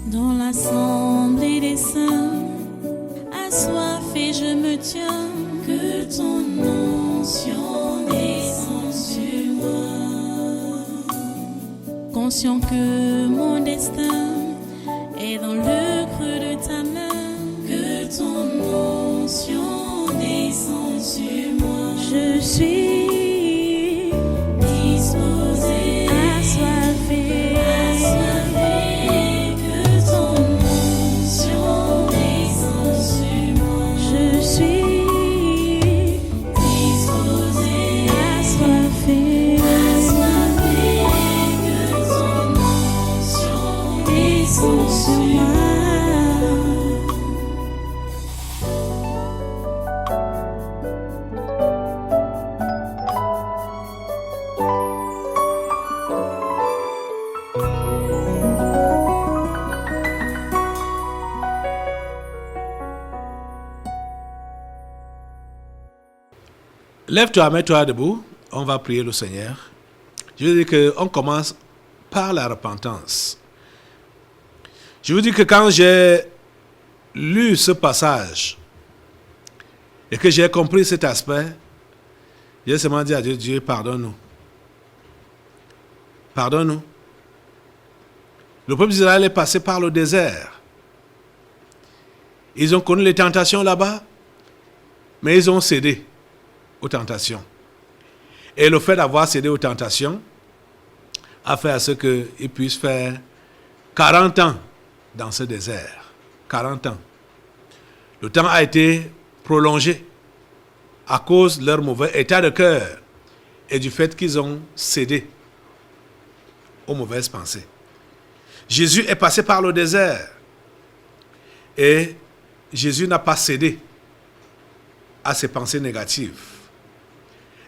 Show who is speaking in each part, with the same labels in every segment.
Speaker 1: Dans l'assemblée des saints, assoiffé je me tiens, que ton onction descende sur moi. Conscient que mon destin est dans le creux de ta main, que ton onction descende sur moi. Je suis disposé, assoiffé, que ton onction descende sur moi. Je suis disposé, assoiffé, que ton onction descende sur moi.
Speaker 2: Lève-toi, mets-toi debout. On va prier le Seigneur. Je veux dire qu'on commence par la repentance. Je vous dis que quand j'ai lu ce passage et que j'ai compris cet aspect, j'ai seulement dit à Dieu, Dieu, pardonne-nous. Pardonne-nous. Le peuple d'Israël est passé par le désert. Ils ont connu les tentations là-bas, mais ils ont cédé aux tentations. Et le fait d'avoir cédé aux tentations a fait à ce qu'ils puissent faire 40 ans dans ce désert. 40 ans. Le temps a été prolongé à cause de leur mauvais état de cœur et du fait qu'ils ont cédé aux mauvaises pensées. Jésus est passé par le désert et Jésus n'a pas cédé à ses pensées négatives.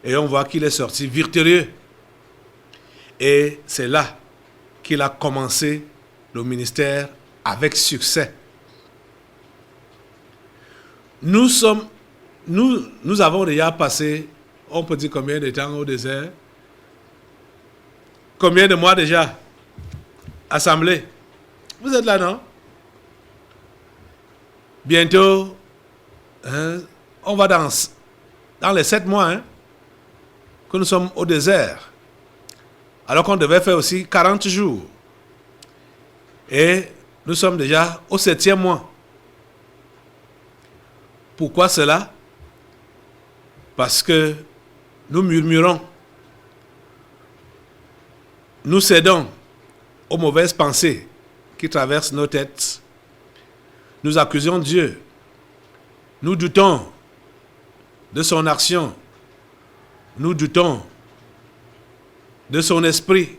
Speaker 2: Et on voit qu'il est sorti victorieux. Et c'est là qu'il a commencé le ministère avec succès. Nous avons déjà passé, on peut dire combien de temps au désert? Combien de mois déjà? Assemblée. Vous êtes là, non? Bientôt, on va dans les 7 mois, que nous sommes au désert, alors qu'on devait faire aussi 40 jours. Et nous sommes déjà au 7e mois. Pourquoi cela? Parce que nous murmurons, nous cédons aux mauvaises pensées qui traversent nos têtes, nous accusons Dieu, nous doutons de son action, nous doutons de son esprit.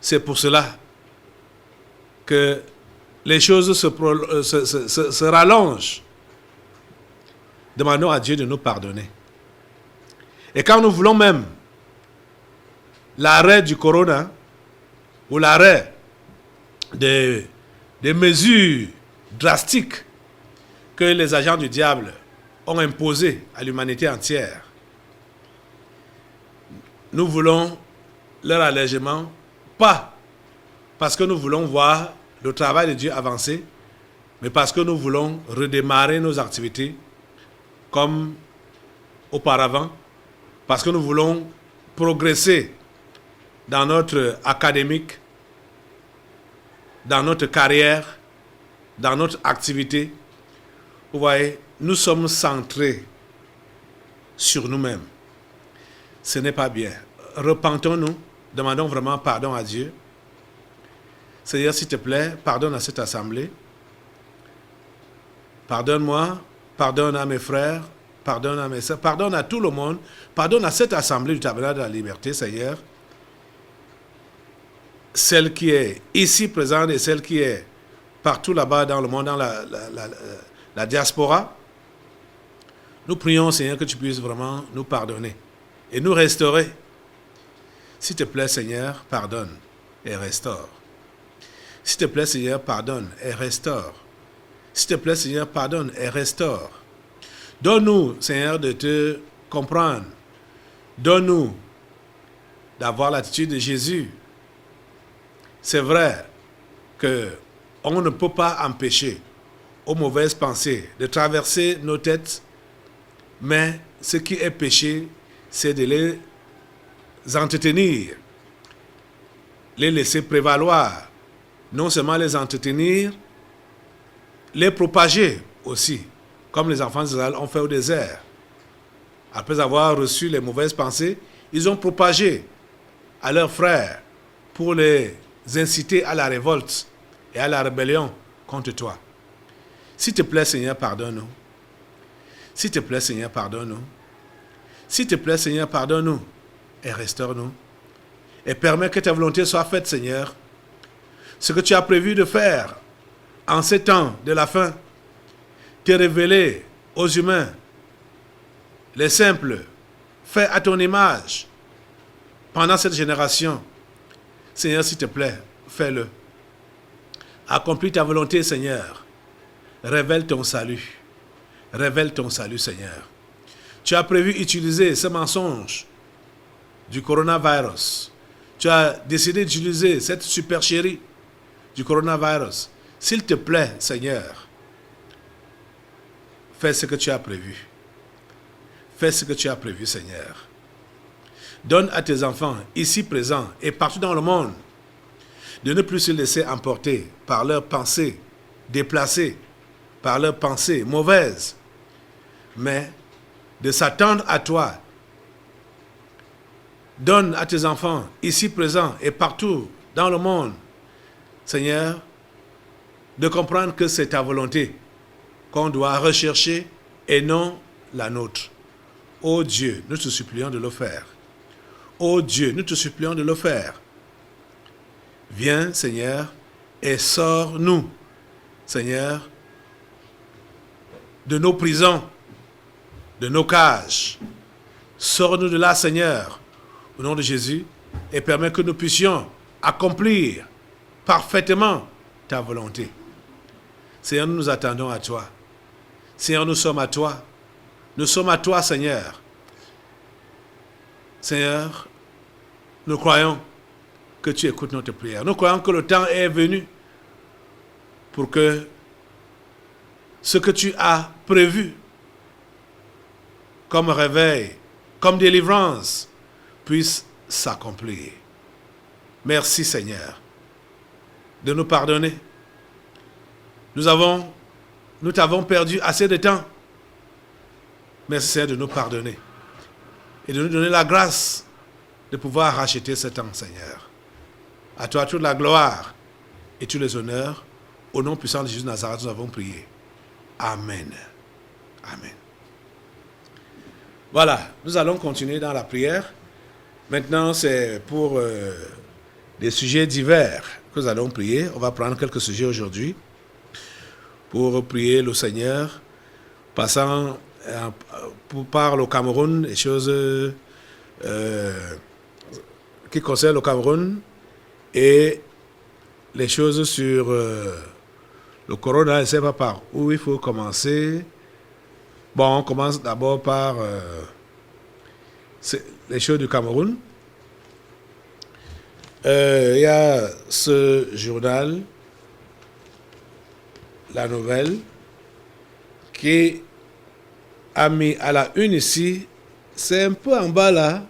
Speaker 2: C'est pour cela que les choses se rallongent. Demandons à Dieu de nous pardonner. Et quand nous voulons même l'arrêt du corona ou l'arrêt des mesures drastiques que les agents du diable ont imposées à l'humanité entière, nous voulons leur allègement, pas parce que nous voulons voir le travail de Dieu avancer, mais parce que nous voulons redémarrer nos activités comme auparavant, parce que nous voulons progresser dans notre académique, dans notre carrière, dans notre activité. Vous voyez, nous sommes centrés sur nous-mêmes. Ce n'est pas bien. Repentons-nous, demandons vraiment pardon à Dieu. Seigneur, s'il te plaît, pardonne à cette assemblée. Pardonne-moi, pardonne à mes frères, pardonne à mes sœurs, pardonne à tout le monde, pardonne à cette assemblée du Tabernacle de la Liberté, Seigneur. Celle qui est ici présente et celle qui est partout là-bas dans le monde, dans la diaspora. Nous prions, Seigneur, que tu puisses vraiment nous pardonner et nous restaurer. S'il te plaît, Seigneur, pardonne et restaure. S'il te plaît, Seigneur, pardonne et restaure. S'il te plaît, Seigneur, pardonne et restaure. Donne-nous, Seigneur, de te comprendre. qu'on ne peut pas empêcher aux mauvaises pensées de traverser nos têtes, mais ce qui est péché, c'est de les entretenir, les laisser prévaloir, non seulement les entretenir, les propager aussi, comme les enfants d'Israël ont fait au désert. Après avoir reçu les mauvaises pensées, ils ont propagé à leurs frères pour les inciter à la révolte et à la rébellion contre toi. S'il te plaît, Seigneur, pardonne-nous. S'il te plaît, Seigneur, pardonne-nous. S'il te plaît, Seigneur, pardonne-nous et restaure-nous. Et permets que ta volonté soit faite, Seigneur. Ce que tu as prévu de faire en ces temps de la fin, te révéler aux humains les simples faits à ton image pendant cette génération. Seigneur, s'il te plaît, fais-le. Accomplis ta volonté, Seigneur. Révèle ton salut. Révèle ton salut, Seigneur. Tu as prévu utiliser ce mensonge du coronavirus. Tu as décidé d'utiliser cette supercherie du coronavirus. S'il te plaît, Seigneur, fais ce que tu as prévu. Fais ce que tu as prévu, Seigneur. Donne à tes enfants, ici présents et partout dans le monde, de ne plus se laisser emporter par leurs pensées déplacées, par leurs pensées mauvaises, mais de s'attendre à toi. Donne à tes enfants, ici présents et partout dans le monde, Seigneur, de comprendre que c'est ta volonté qu'on doit rechercher et non la nôtre. Ô Dieu, nous te supplions de le faire. Ô Dieu, nous te supplions de le faire. Viens, Seigneur, et sors-nous, Seigneur, de nos prisons, de nos cages. Sors-nous de là, Seigneur, au nom de Jésus, et permets que nous puissions accomplir parfaitement ta volonté. Seigneur, nous nous attendons à toi. Seigneur, nous sommes à toi. Nous sommes à toi, Seigneur. Seigneur, nous croyons que tu écoutes notre prière. Nous croyons que le temps est venu pour que ce que tu as prévu comme réveil, comme délivrance, puisse s'accomplir. Merci, Seigneur, de nous pardonner. Nous t'avons perdu assez de temps. Merci, Seigneur, de nous pardonner et de nous donner la grâce de pouvoir racheter ce temps, Seigneur. À toi toute la gloire et tous les honneurs. Au nom puissant de Jésus de Nazareth, nous avons prié. Amen. Amen. Voilà, nous allons continuer dans la prière. Maintenant, c'est pour des sujets divers que nous allons prier. On va prendre quelques sujets aujourd'hui pour prier le Seigneur, passant par le Cameroun, les choses qui concernent le Cameroun et les choses sur le corona. Je ne sais pas par où il faut commencer. Bon, on commence d'abord par les choses du Cameroun. Il y a ce journal, La Nouvelle, qui a mis à la une ici, c'est un peu en bas là,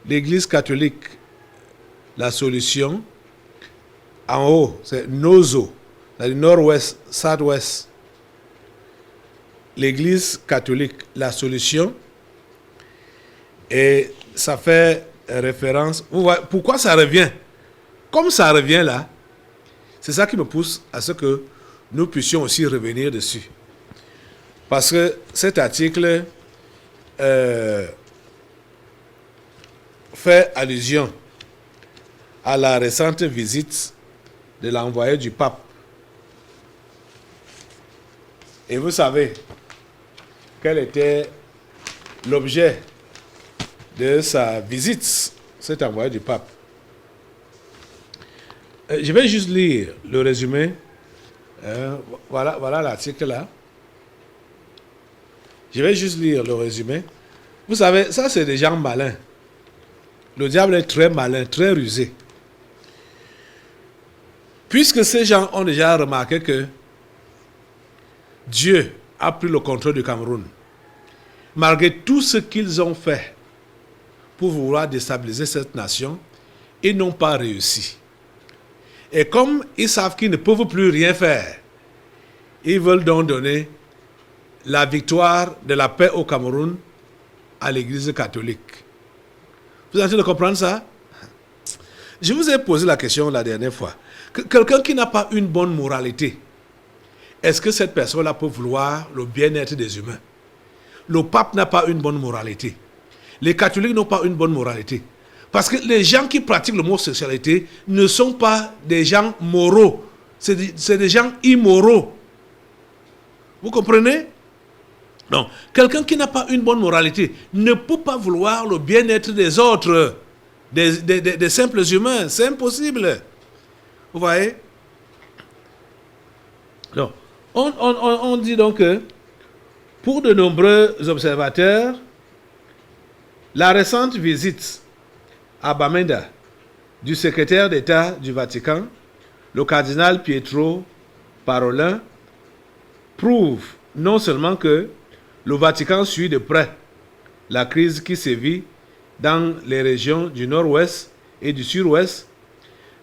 Speaker 2: l'Église catholique, la solution. En haut, c'est Nozo, c'est nord-ouest, sud-ouest. L'Église catholique, la solution. Et ça fait référence. Pourquoi ça revient? Comme ça revient là, c'est ça qui me pousse à ce que nous puissions aussi revenir dessus. Parce que cet article fait allusion à la récente visite de l'envoyé du pape. Et vous savez quel était l'objet de sa visite, cet envoyé du pape. Je vais juste lire le résumé. Voilà l'article là. Je vais juste lire le résumé. Vous savez, ça c'est des gens malins. Le diable est très malin, très rusé. Puisque ces gens ont déjà remarqué que Dieu a pris le contrôle du Cameroun, malgré tout ce qu'ils ont fait pour vouloir déstabiliser cette nation, ils n'ont pas réussi. Et comme ils savent qu'ils ne peuvent plus rien faire, ils veulent donc donner la victoire de la paix au Cameroun à l'Église catholique. Vous êtes en train de comprendre ça? Je vous ai posé la question la dernière fois. Quelqu'un qui n'a pas une bonne moralité, est-ce que cette personne-là peut vouloir le bien-être des humains? Le pape n'a pas une bonne moralité. Les catholiques n'ont pas une bonne moralité. Parce que les gens qui pratiquent l'homosexualité ne sont pas des gens moraux. C'est des gens immoraux. Vous comprenez? Donc, quelqu'un qui n'a pas une bonne moralité ne peut pas vouloir le bien-être des autres, des simples humains. C'est impossible. Vous voyez? Donc, on dit donc que pour de nombreux observateurs, la récente visite à Bamenda du secrétaire d'État du Vatican, le cardinal Pietro Parolin, prouve non seulement que le Vatican suit de près la crise qui sévit dans les régions du nord-ouest et du sud-ouest,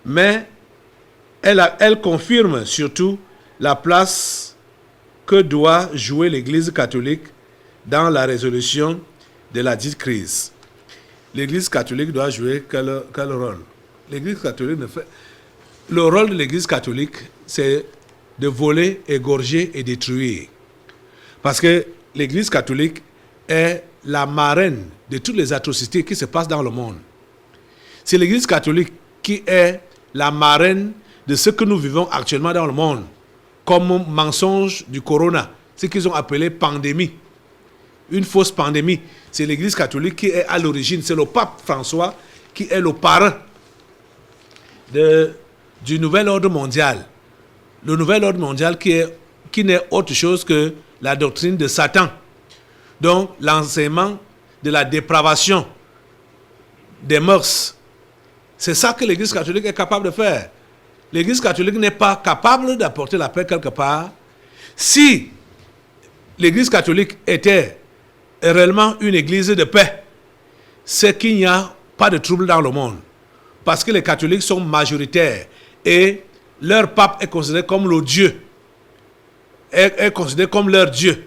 Speaker 2: mais elle confirme surtout la place que doit jouer l'Église catholique dans la résolution de la dite crise. L'Église catholique doit jouer quel rôle? L'Église catholique le rôle de l'Église catholique, c'est de voler, égorger et détruire. Parce que l'Église catholique est la marraine de toutes les atrocités qui se passent dans le monde. C'est l'Église catholique qui est la marraine de ce que nous vivons actuellement dans le monde, comme mensonge du corona, ce qu'ils ont appelé pandémie. Une fausse pandémie. C'est l'Église catholique qui est à l'origine. C'est le pape François qui est le parrain du nouvel ordre mondial. Le nouvel ordre mondial qui n'est autre chose que la doctrine de Satan. Donc, l'enseignement de la dépravation des mœurs. C'est ça que l'Église catholique est capable de faire. L'Église catholique n'est pas capable d'apporter la paix quelque part. Si l'Église catholique était réellement une église de paix, c'est qu'il n'y a pas de trouble dans le monde. Parce que les catholiques sont majoritaires et leur pape est considéré comme le Dieu. Est considéré comme leur Dieu.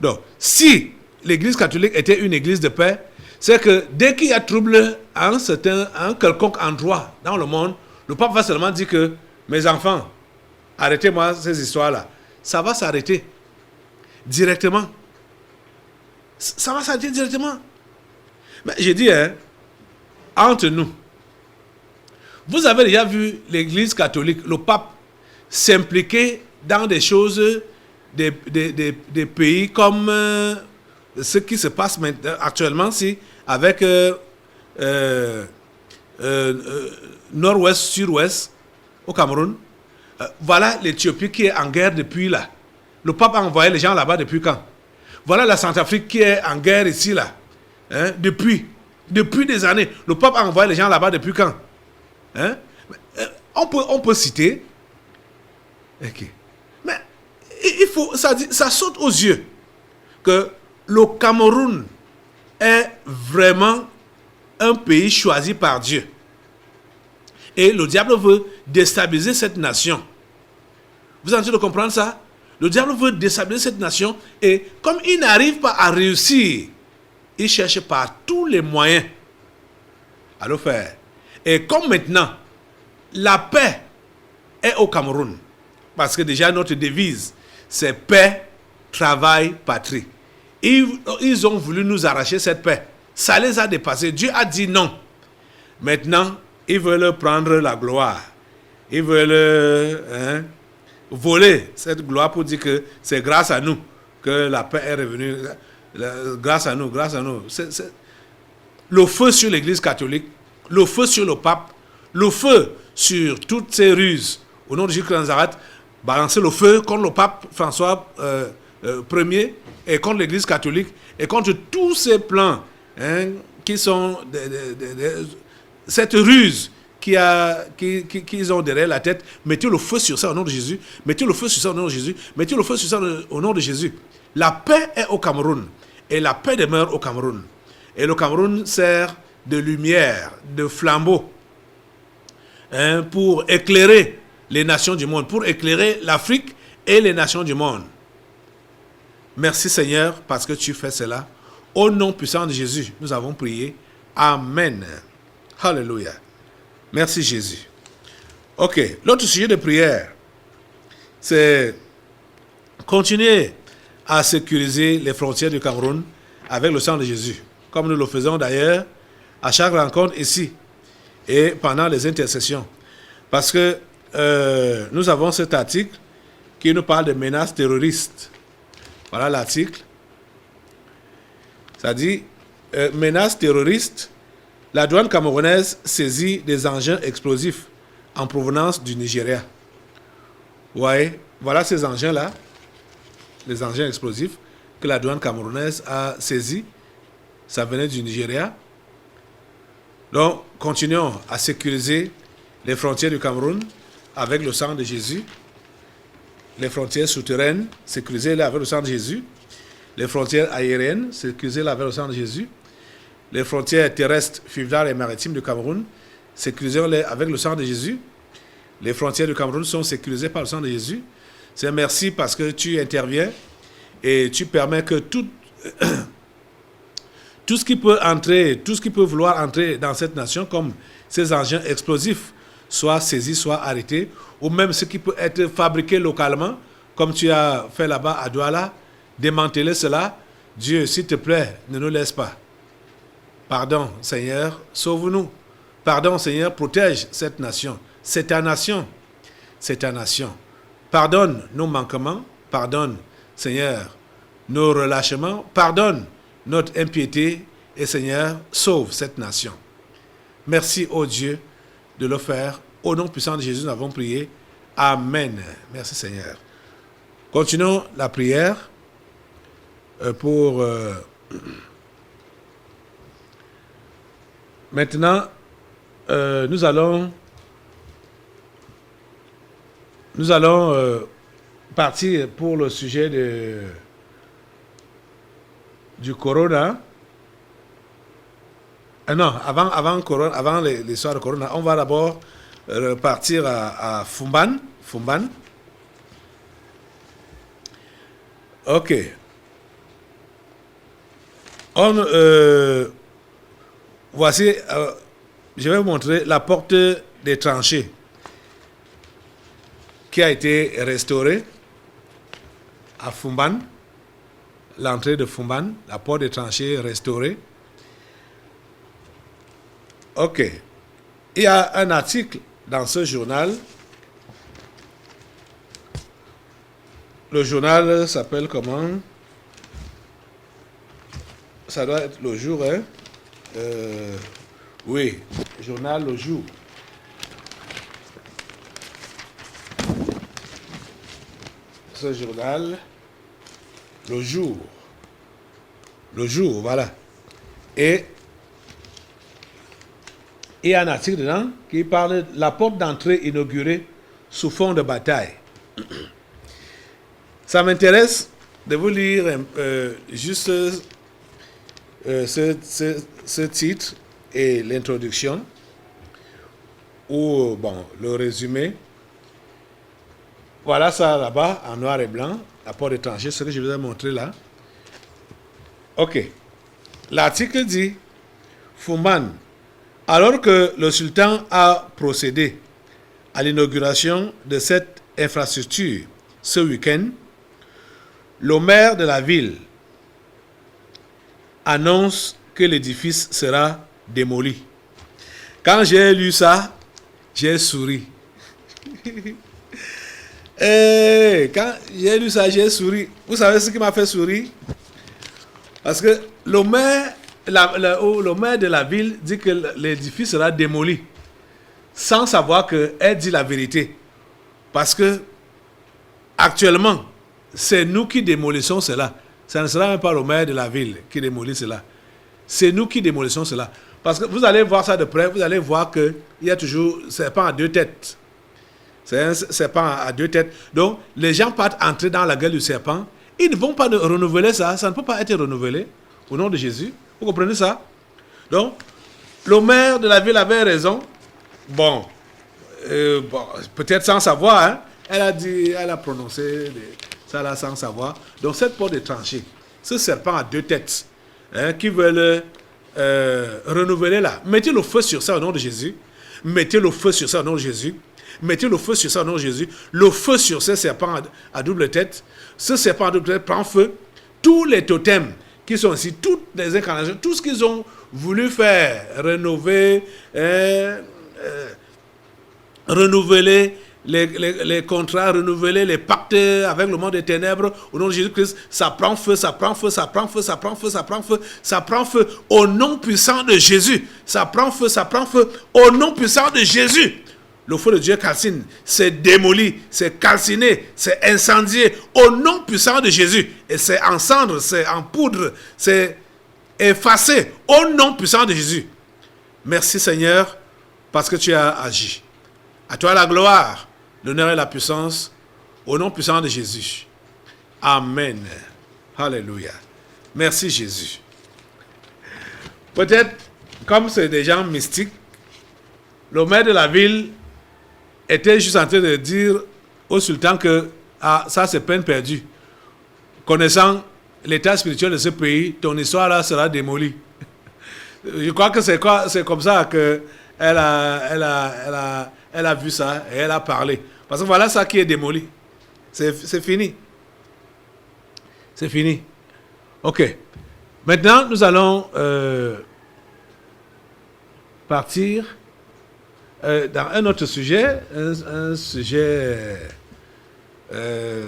Speaker 2: Donc, si l'église catholique était une église de paix, c'est que dès qu'il y a trouble à un quelconque endroit dans le monde, le pape va seulement dire que mes enfants, arrêtez-moi ces histoires-là. Ça va s'arrêter directement. Ça va s'arrêter directement. Mais j'ai dit, entre nous, vous avez déjà vu l'église catholique, le pape, s'impliquer dans des choses des pays comme ce qui se passe maintenant, actuellement avec nord-ouest, sud-ouest, au Cameroun. Voilà l'Éthiopie qui est en guerre depuis là. Le pape a envoyé les gens là-bas depuis quand? Voilà la Centrafrique qui est en guerre ici là. Depuis des années. Le pape a envoyé les gens là-bas depuis quand? On peut citer. Okay. Mais ça saute aux yeux que le Cameroun est vraiment un pays choisi par Dieu. Et le diable veut déstabiliser cette nation. Vous êtes en train de comprendre ça? Le diable veut déstabiliser cette nation et comme il n'arrive pas à réussir, il cherche par tous les moyens à le faire. Et comme maintenant, la paix est au Cameroun, parce que déjà notre devise, c'est paix, travail, patrie. Ils ont voulu nous arracher cette paix. Ça les a dépassés. Dieu a dit non. Maintenant, ils veulent prendre la gloire. Ils veulent voler cette gloire pour dire que c'est grâce à nous que la paix est revenue. Grâce à nous. C'est le feu sur l'Église catholique, le feu sur le pape, le feu sur toutes ces ruses. Au nom de Jésus de Nazareth, balancer le feu contre le pape François Ier et contre l'Église catholique et contre tous ces plans qui sont cette ruse qu'ils ont derrière la tête, mettez le feu sur ça au nom de Jésus. Mettez le feu sur ça au nom de Jésus. Mettez le feu sur ça au nom de Jésus. La paix est au Cameroun. Et la paix demeure au Cameroun. Et le Cameroun sert de lumière, de flambeau, pour éclairer les nations du monde, pour éclairer l'Afrique et les nations du monde. Merci Seigneur parce que tu fais cela. Au nom puissant de Jésus, nous avons prié. Amen. Alléluia. Merci Jésus. Ok, l'autre sujet de prière, c'est continuer à sécuriser les frontières du Cameroun avec le sang de Jésus, comme nous le faisons d'ailleurs à chaque rencontre ici et pendant les intercessions. Parce que nous avons cet article qui nous parle de menaces terroristes. Voilà l'article. Ça dit, menaces terroristes, la douane camerounaise saisit des engins explosifs en provenance du Nigeria. Ouais, voilà ces engins-là, les engins explosifs que la douane camerounaise a saisis. Ça venait du Nigeria. Donc, continuons à sécuriser les frontières du Cameroun avec le sang de Jésus. Les frontières souterraines, sécurisez-les avec le sang de Jésus. Les frontières aériennes, sécurisez-les avec le sang de Jésus. Les frontières terrestres, fluviales et maritimes du Cameroun, sécurisez-les avec le sang de Jésus. Les frontières du Cameroun sont sécurisées par le sang de Jésus. C'est merci parce que tu interviens et tu permets que tout ce qui peut entrer, tout ce qui peut vouloir entrer dans cette nation, comme ces engins explosifs, soit saisis, soit arrêtés, ou même ce qui peut être fabriqué localement, comme tu as fait là-bas à Douala, démanteler cela. Dieu, s'il te plaît, ne nous laisse pas. Pardon, Seigneur, sauve-nous. Pardon, Seigneur, protège cette nation. C'est ta nation. C'est ta nation. Pardonne nos manquements. Pardonne, Seigneur, nos relâchements. Pardonne notre impiété. Et Seigneur, sauve cette nation. Merci, ô Dieu, de le faire. Au nom puissant de Jésus, nous avons prié. Amen. Merci, Seigneur. Continuons la prière pour... Maintenant, nous allons partir pour le sujet du corona. Non, avant l'histoire de corona, on va d'abord partir à Fumban. Ok. Voici, je vais vous montrer la porte des tranchées qui a été restaurée à Fumban. L'entrée de Fumban, la porte des tranchées restaurée. Ok. Il y a un article dans ce journal. Le journal s'appelle comment? Ça doit être Le Jour, hein? Oui, journal Le Jour. Ce journal, Le Jour. Le Jour, voilà. Et il y a un article dedans qui parle de la porte d'entrée inaugurée sous fond de bataille. Ça m'intéresse de vous lire juste ce titre et l'introduction, ou bon, le résumé. Voilà ça là-bas, en noir et blanc, la porte étrangère, ce que je vous ai montré là. Ok. L'article dit, Fumban, alors que le sultan a procédé à l'inauguration de cette infrastructure ce week-end, le maire de la ville annonce que l'édifice sera démoli. Quand j'ai lu ça, j'ai souri. Quand j'ai lu ça, j'ai souri. Vous savez ce qui m'a fait sourire? Parce que le maire de la ville dit que l'édifice sera démoli, sans savoir qu'elle dit la vérité. Parce que, actuellement, c'est nous qui démolissons cela. Ça ne sera même pas le maire de la ville qui démolit cela. C'est nous qui démolissons cela. Parce que vous allez voir ça de près, vous allez voir qu'il y a toujours un serpent à deux têtes. C'est un serpent à deux têtes. Donc, les gens partent entrer dans la gueule du serpent. Ils ne vont pas renouveler ça. Ça ne peut pas être renouvelé au nom de Jésus. Vous comprenez ça? Donc, le maire de la ville avait raison. Bon, peut-être sans savoir. Hein. Elle a prononcé ça là sans savoir. Donc, cette porte est tranchée. Ce serpent à deux têtes qui veulent renouveler là. Mettez le feu sur ça au nom de Jésus. Mettez le feu sur ça au nom de Jésus. Mettez le feu sur ça au nom de Jésus. Le feu sur ce serpent à double tête. Ce serpent à double tête prend feu. Tous les totems qui sont ici, toutes les incarnations, tout ce qu'ils ont voulu faire, renouveler les contrats, renouveler les pactes avec le monde des ténèbres, au nom de Jésus-Christ, ça prend feu, ça prend feu, ça prend feu, ça prend feu, ça prend feu, ça prend feu, au nom puissant de Jésus. Ça prend feu, au nom puissant de Jésus. Le feu de Dieu calcine, c'est démoli, c'est calciné, c'est incendié au nom puissant de Jésus. Et c'est en cendre, c'est en poudre, c'est effacé au nom puissant de Jésus. Merci Seigneur, parce que tu as agi. À toi la gloire, l'honneur et la puissance, au nom puissant de Jésus. Amen. Alléluia. Merci Jésus. Peut-être, comme c'est des gens mystiques, le maire de la ville était juste en train de dire au sultan que ça c'est peine perdue. Connaissant l'état spirituel de ce pays, ton histoire là sera démolie. Je crois que c'est comme ça que elle a vu ça et elle a parlé. Parce que voilà ça qui est démoli. C'est fini. C'est fini. Ok. Maintenant, nous allons partir dans un autre sujet, un sujet, je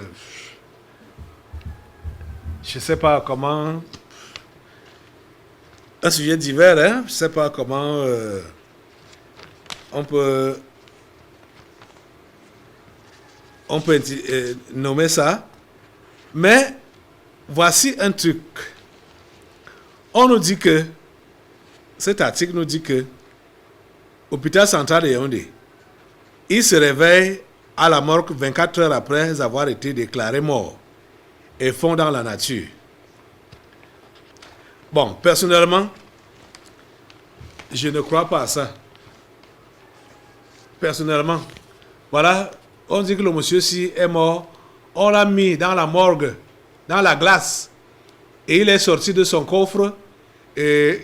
Speaker 2: ne sais pas comment, un sujet divers, hein? Je ne sais pas comment on peut nommer ça, mais voici un truc. On nous dit que, cet article nous dit que, hôpital central de Yaoundé, il se réveille à la morgue 24 heures après avoir été déclaré mort et fond dans la nature. Bon, personnellement, je ne crois pas à ça. Personnellement, voilà, on dit que le monsieur-ci est mort, on l'a mis dans la morgue, dans la glace, et il est sorti de son coffre, et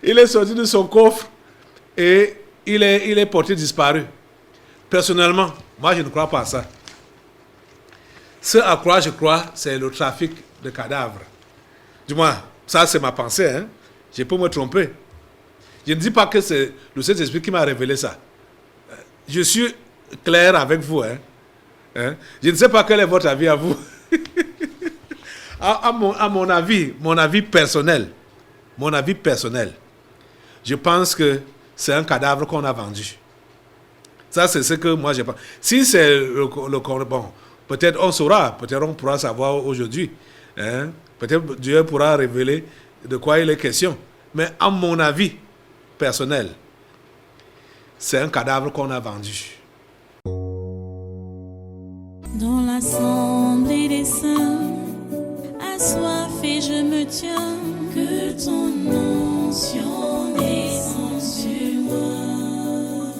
Speaker 2: il est sorti de son coffre et il est porté disparu. Personnellement, moi je ne crois pas à ça. Ce à quoi je crois, c'est le trafic de cadavres. Du moins, ça c'est ma pensée. Hein? Je peux me tromper. Je ne dis pas que c'est le Saint-Esprit qui m'a révélé ça. Je suis clair avec vous. Hein? Je ne sais pas quel est votre avis à vous. à mon avis personnel. Mon avis personnel. Je pense que c'est un cadavre qu'on a vendu. Ça, c'est ce que moi je pense. Si c'est bon, peut-être on saura, peut-être on pourra savoir aujourd'hui. Hein? Peut-être Dieu pourra révéler de quoi il est question. Mais à mon avis personnel, c'est un cadavre qu'on a vendu.
Speaker 1: Dans l'assemblée des saints, assoiffé je me tiens, que ton onction descende sur moi.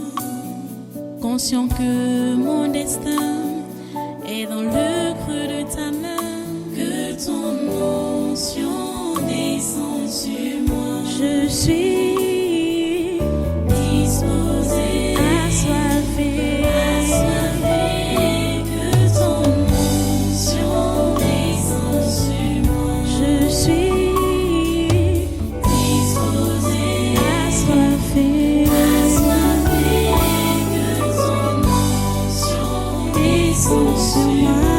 Speaker 1: Conscient que mon destin est dans le creux de ta main, que ton onction descende sur moi. Je suis disposé, assoiffé, que ton onction descende sur moi. Je suis disposé, assoiffé, que ton onction descende sur moi.